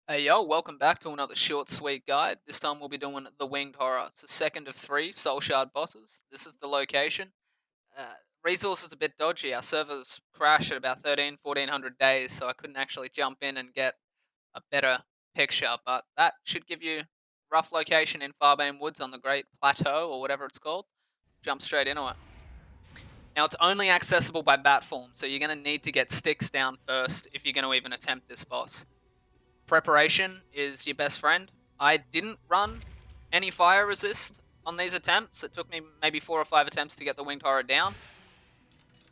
Hey yo, welcome back to another short, sweet guide. This time we'll be doing the Winged Horror. It's the second of three Soul Shard bosses. This is the location. Resources a bit dodgy. Our servers crashed at about 1400 days, so I couldn't actually jump in and get a better picture, but that should give you rough location in Farbane Woods on the Great Plateau, or whatever it's called. Jump straight into it. Now, it's only accessible by bat form, so you're going to need to get sticks down first if you're going to even attempt this boss. Preparation is your best friend. I didn't run any fire resist on these attempts. It took me maybe 4 or 5 attempts to get the Winged Horror down.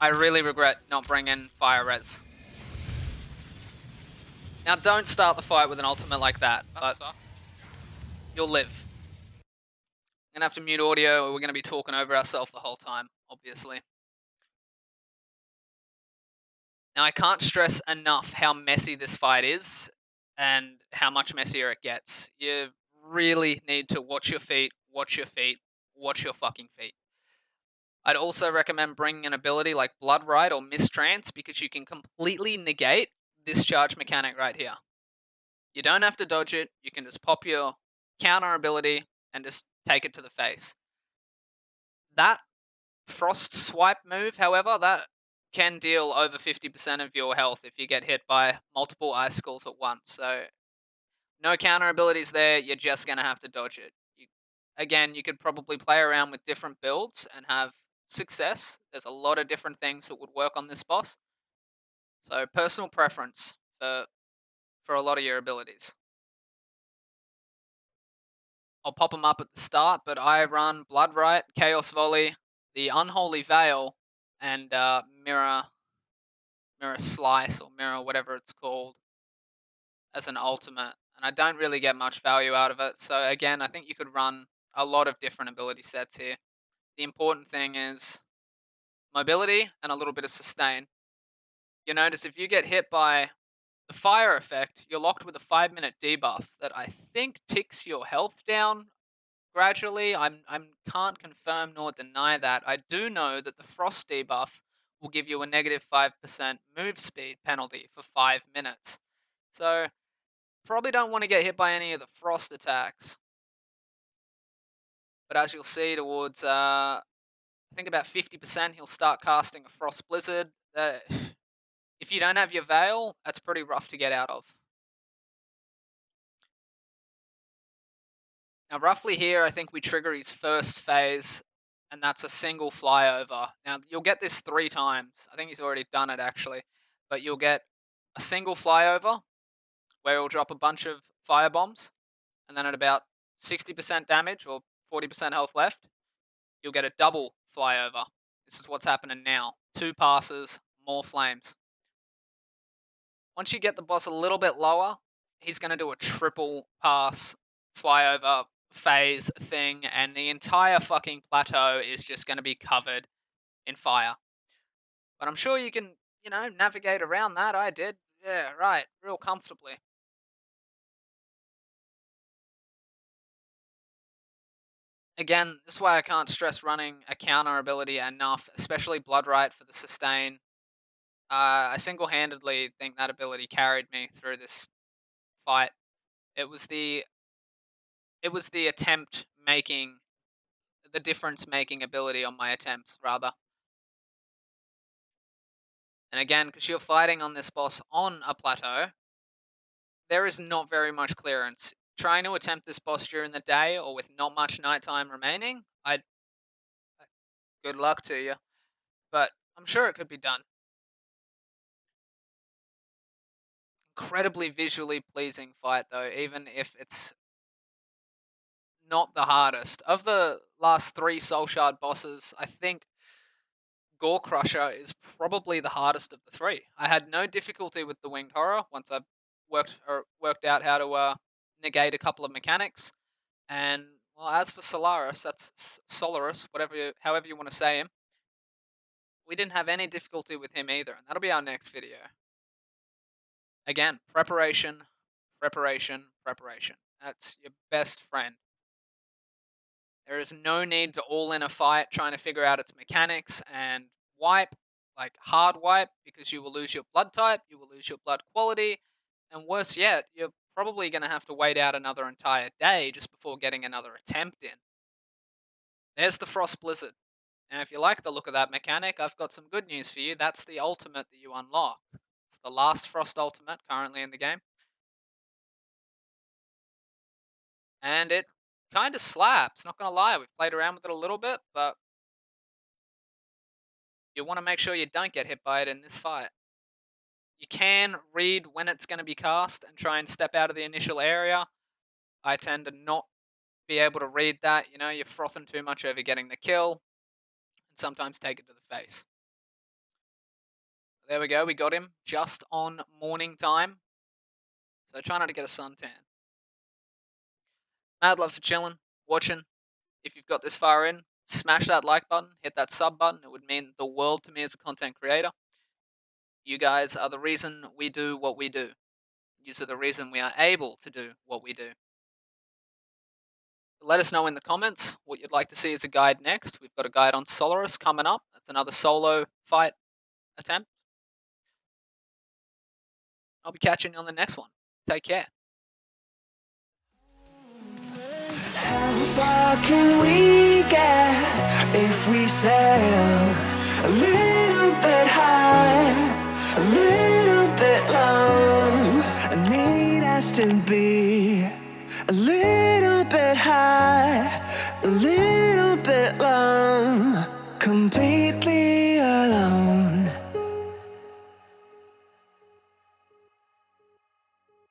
I really regret not bringing fire res. Now, don't start the fight with an ultimate like that, but you'll live. I'm going to have to mute audio, or we're going to be talking over ourselves the whole time, obviously. Now, I can't stress enough how messy this fight is and how much messier it gets. You really need to watch your feet, watch your feet, watch your fucking feet. I'd also recommend bringing an ability like Blood Rite or Mistrance because you can completely negate this charge mechanic right here. You don't have to dodge it, you can just pop your counter ability and just take it to the face. That Frost Swipe move, however, that can deal over 50% of your health if you get hit by multiple icicles at once. So, no counter abilities there, you're just going to have to dodge it. Again, you could probably play around with different builds and have success. There's a lot of different things that would work on this boss. So, personal preference for a lot of your abilities. I'll pop them up at the start, but I run Blood Rite, Chaos Volley, the Unholy Veil, and Mirror Slice or Mirror whatever it's called as an ultimate. And I don't really get much value out of it. So again, I think you could run a lot of different ability sets here. The important thing is mobility and a little bit of sustain. You notice if you get hit by the fire effect, you're locked with a 5-minute debuff that I think ticks your health down gradually. I can't confirm nor deny that. I do know that the frost debuff will give you a negative 5% move speed penalty for 5 minutes. So, probably don't want to get hit by any of the frost attacks. But as you'll see towards, I think about 50%, he'll start casting a Frost Blizzard. If you don't have your Veil, that's pretty rough to get out of. Now, roughly here, I think we trigger his first phase, and that's a single flyover. Now, you'll get this 3 times. I think he's already done it, actually. But you'll get a single flyover, where he'll drop a bunch of fire bombs, and then at about 60% damage, or 40% health left, you'll get a double flyover. This is what's happening now. 2 passes, more flames. Once you get the boss a little bit lower, he's going to do a triple pass flyover phase thing, and the entire fucking plateau is just going to be covered in fire. But I'm sure you can, navigate around that. I did. Yeah, right. Real comfortably. Again, this is why I can't stress running a counter ability enough, especially Blood Rite for the sustain. I single-handedly think that ability carried me through this fight. It was the attempt making the difference making ability on my attempts rather. And again, because you're fighting on this boss on a plateau, there is not very much clearance. Trying to attempt this boss during the day or with not much nighttime remaining, good luck to you. But I'm sure it could be done. Incredibly visually pleasing fight though, even if it's not the hardest. Of the last 3 Soul Shard bosses, I think Gore Crusher is probably the hardest of the 3. I had no difficulty with the Winged Horror once I worked out how to negate a couple of mechanics. And well, as for Solaris, that's Solaris, however you want to say him. We didn't have any difficulty with him either, and that'll be our next video. Again, preparation, preparation, preparation. That's your best friend. There is no need to all in a fight trying to figure out its mechanics and wipe, like hard wipe, because you will lose your blood type, you will lose your blood quality, and worse yet, you're probably going to have to wait out another entire day just before getting another attempt in. There's the Frost Blizzard. Now, if you like the look of that mechanic, I've got some good news for you. That's the ultimate that you unlock. It's the last Frost ultimate currently in the game. And it kind of slaps, not going to lie. We've played around with it a little bit, but you want to make sure you don't get hit by it in this fight. You can read when it's going to be cast and try and step out of the initial area. I tend to not be able to read that. You know, you're frothing too much over getting the kill, and sometimes take it to the face. There we go, we got him just on morning time. So try not to get a suntan. Mad love for chilling, watching. If you've got this far in, smash that like button, hit that sub button. It would mean the world to me as a content creator. You guys are the reason we do what we do. You are the reason we are able to do what we do. Let us know in the comments what you'd like to see as a guide next. We've got a guide on Solaris coming up. That's another solo fight attempt. I'll be catching you on the next one. Take care. How far can we get if we sail a little bit high, a little bit low? I need us to be a little